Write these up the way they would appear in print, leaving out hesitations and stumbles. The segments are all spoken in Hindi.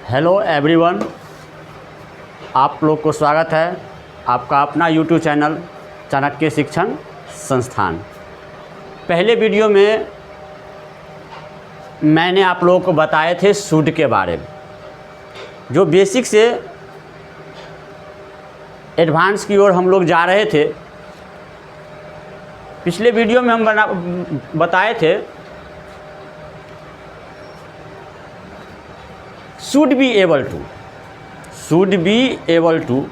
हेलो एवरीवन, आप लोग को स्वागत है आपका अपना यूट्यूब चैनल चाणक्य शिक्षण संस्थान। पहले वीडियो में मैंने आप लोगों को बताए थे शुड के बारे में, जो बेसिक से एडवांस की ओर हम लोग जा रहे थे। पिछले वीडियो में हम बताए थे शुड बी एबल टू,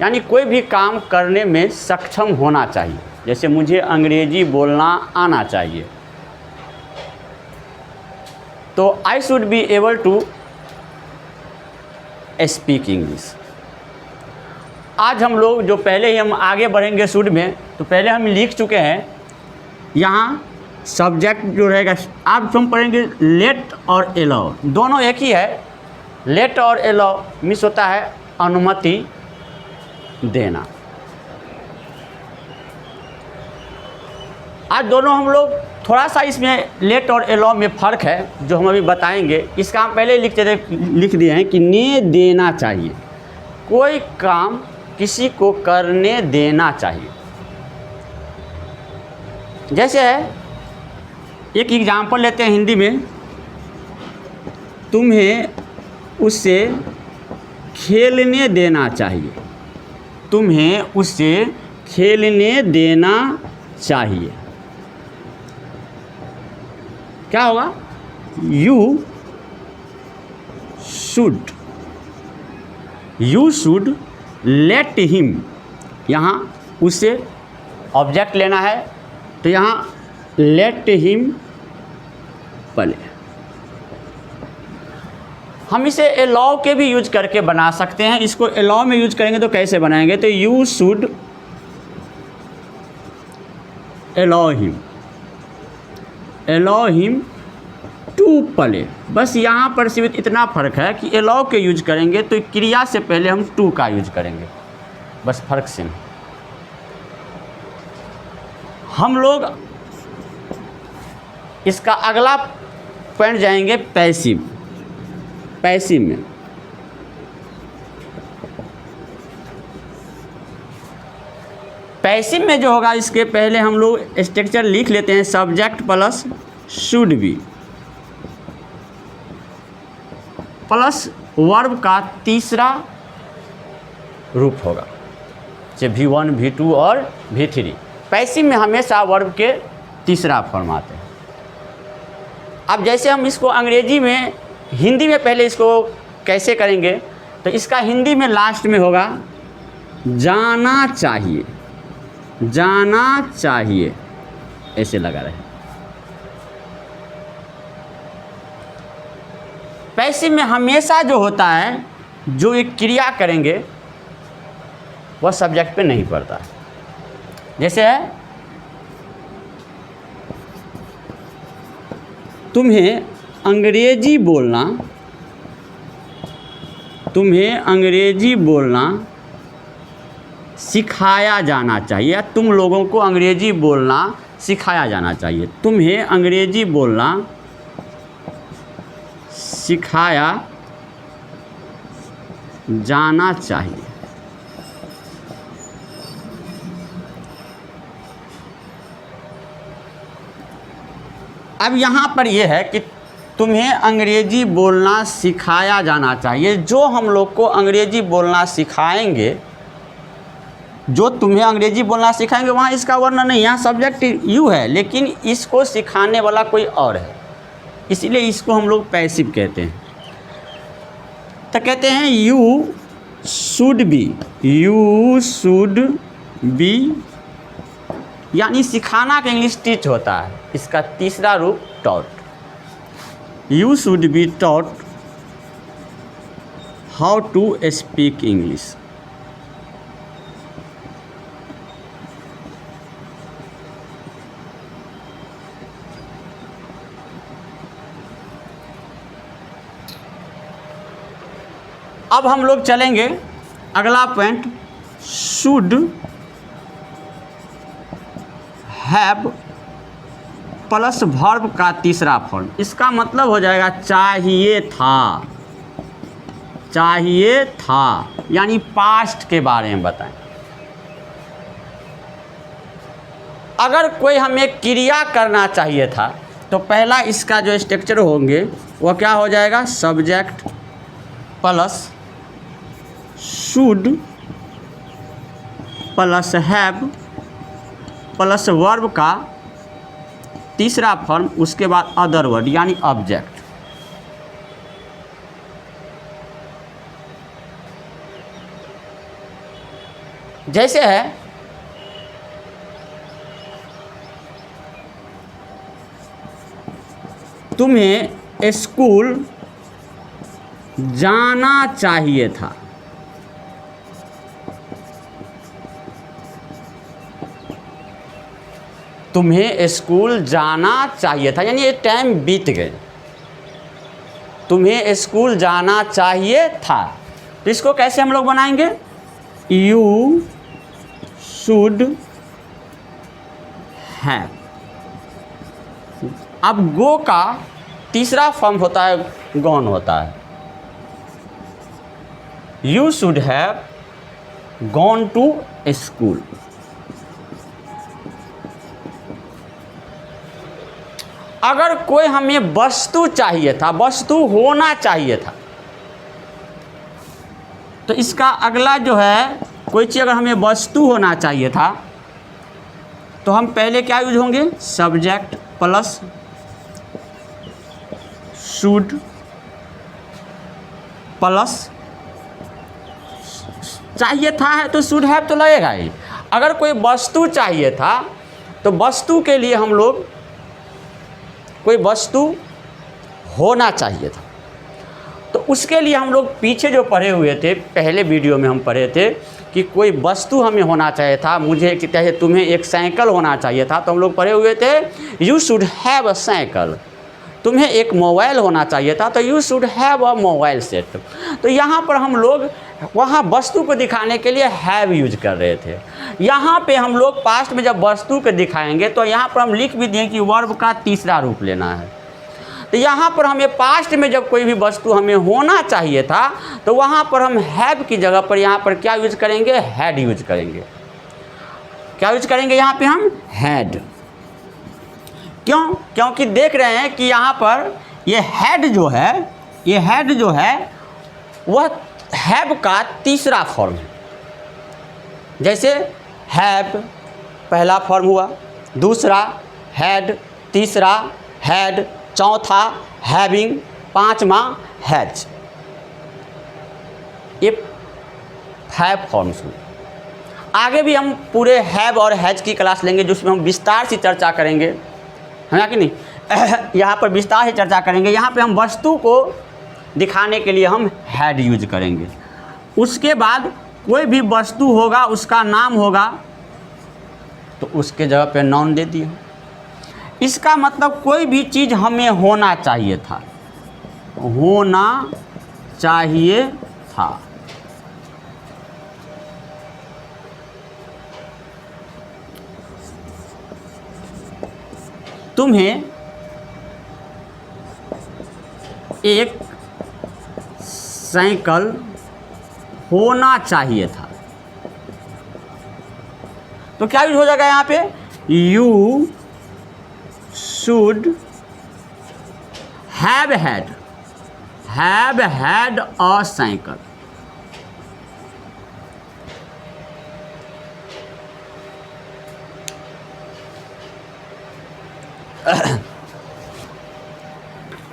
यानी कोई भी काम करने में सक्षम होना चाहिए। जैसे मुझे अंग्रेजी बोलना आना चाहिए, तो I should be able to speak English. आज हम लोग जो पहले ही हम आगे बढ़ेंगे शुड में, तो पहले हम लिख चुके हैं यहाँ सब्जेक्ट जो रहेगा। आप हम पढ़ेंगे लेट और एलाउ, दोनों एक ही है। लेट और एलाउ मिस होता है अनुमति देना। आज दोनों हम लोग थोड़ा सा इसमें लेट और एलाउ में फ़र्क है जो हम अभी बताएंगे। इसका हम पहले लिख दिए हैं कि ने देना चाहिए, कोई काम किसी को करने देना चाहिए। जैसे है, एक एग्जाम्पल लेते हैं हिंदी में, तुम्हें उसे खेलने देना चाहिए। तुम्हें उसे खेलने देना चाहिए। क्या होगा? You should let him. यहाँ उसे ऑब्जेक्ट लेना है, तो यहाँ लेट हिम पले। हम इसे अलाउ के भी यूज करके बना सकते हैं। इसको अलाउ में यूज करेंगे तो कैसे बनाएंगे? तो you should allow him to play. बस यहाँ पर सिर्फ इतना फ़र्क है कि अलाउ के यूज करेंगे तो क्रिया से पहले हम टू का यूज करेंगे, बस फ़र्क से। हम लोग इसका अगला पॉइंट जाएंगे पैसिव में। पैसिव में जो होगा, इसके पहले हम लोग स्ट्रक्चर लिख लेते हैं। Subject plus should be plus verb का तीसरा रूप होगा, जैसे V1, V2 और V3। पैसिव में हमेशा वर्ब के तीसरा फॉर्म आते हैं। अब जैसे हम इसको अंग्रेजी में, हिंदी में पहले इसको कैसे करेंगे, तो इसका हिंदी में लास्ट में होगा जाना चाहिए, ऐसे लगा रहे। पैसिव में हमेशा जो होता है, जो एक क्रिया करेंगे वह सब्जेक्ट पे नहीं पड़ता है। जैसे है, तुम्हें अंग्रेजी बोलना सिखाया जाना चाहिए, या तुम लोगों को अंग्रेजी बोलना सिखाया जाना चाहिए। तुम्हें अंग्रेजी बोलना सिखाया जाना चाहिए। अब यहाँ पर यह है कि तुम्हें अंग्रेजी बोलना सिखाया जाना चाहिए। जो हम लोग को अंग्रेजी बोलना सिखाएंगे, जो तुम्हें अंग्रेजी बोलना सिखाएंगे, वहाँ इसका वर्णन नहीं, यहाँ सब्जेक्ट यू है, लेकिन इसको सिखाने वाला कोई और है, इसलिए इसको हम लोग पैसिव कहते हैं। तो कहते हैं यू शुड बी, यानी सिखाना का इंग्लिश टीच होता है, इसका तीसरा रूप taught. You should be taught how to speak English. अब हम लोग चलेंगे अगला point, should have plus verb का तीसरा फॉर्म। इसका मतलब हो जाएगा चाहिए था, चाहिए था, यानी पास्ट के बारे में बताएं। अगर कोई हमें क्रिया करना चाहिए था तो पहला इसका जो स्ट्रक्चर होंगे वो क्या हो जाएगा, subject plus should plus have plus verb का तीसरा फॉर्म, उसके बाद अदर वर्ड यानी ऑब्जेक्ट। जैसे है तुम्हें स्कूल जाना चाहिए था, तुम्हें स्कूल जाना चाहिए था, यानी ये टाइम बीत गए, तुम्हें स्कूल जाना चाहिए था। तो इसको कैसे हम लोग बनाएंगे, यू शुड हैव। अब गो का तीसरा फॉर्म होता है गॉन होता है, you should have gone to school. अगर कोई हमें वस्तु चाहिए था, वस्तु होना चाहिए था, तो इसका अगला जो है, कोई चीज़ अगर हमें वस्तु होना चाहिए था तो हम पहले क्या यूज होंगे, सब्जेक्ट प्लस शुड प्लस चाहिए था है तो शुड हैव तो लगेगा ही। अगर कोई वस्तु चाहिए था तो वस्तु के लिए हम लोग, कोई वस्तु होना चाहिए था तो उसके लिए हम लोग पीछे जो पढ़े हुए थे, पहले वीडियो में हम पढ़े थे कि कोई वस्तु हमें होना चाहिए था, मुझे कहते तुम्हें एक साइकिल होना चाहिए था, तो हम लोग पढ़े हुए थे you should have a cycle. तुम्हें एक मोबाइल होना चाहिए था तो you should have a mobile set. तो यहाँ पर हम लोग वहाँ वस्तु को दिखाने के लिए हैव यूज कर रहे थे। यहाँ पे हम लोग पास्ट में जब वस्तु को दिखाएंगे तो यहाँ पर हम लिख भी दें कि वर्ब का तीसरा रूप लेना है। तो यहाँ पर हमें पास्ट में जब कोई भी वस्तु हमें होना चाहिए था तो वहाँ पर हम हैव की जगह पर यहाँ पर क्या यूज करेंगे, हैड यूज करेंगे। क्या यूज करेंगे यहाँ पे हम, हैड। क्यों, क्योंकि देख रहे हैं कि यहाँ पर ये हैड जो है, ये हैड जो है वह हैव का तीसरा फॉर्म है। जैसे हैव पहला फॉर्म हुआ, दूसरा हैड, तीसरा हैड, चौथा हैविंग, पांचवा हैज। ये 5 फॉर्म्स हुए। आगे भी हम पूरे हैव और हैज की क्लास लेंगे जिसमें हम विस्तार से चर्चा करेंगे, है ना कि नहीं। यहाँ पर विस्तार से चर्चा करेंगे। यहाँ पे हम वस्तु को दिखाने के लिए हम हैड यूज करेंगे। उसके बाद कोई भी वस्तु होगा, उसका नाम होगा, तो उसके जगह पे नाउन दे दिए। इसका मतलब कोई भी चीज़ हमें होना चाहिए था, होना चाहिए था। तुम्हें एक साइकिल होना चाहिए था, तो क्या यूज हो जाएगा यहाँ पे, you should have had a cycle.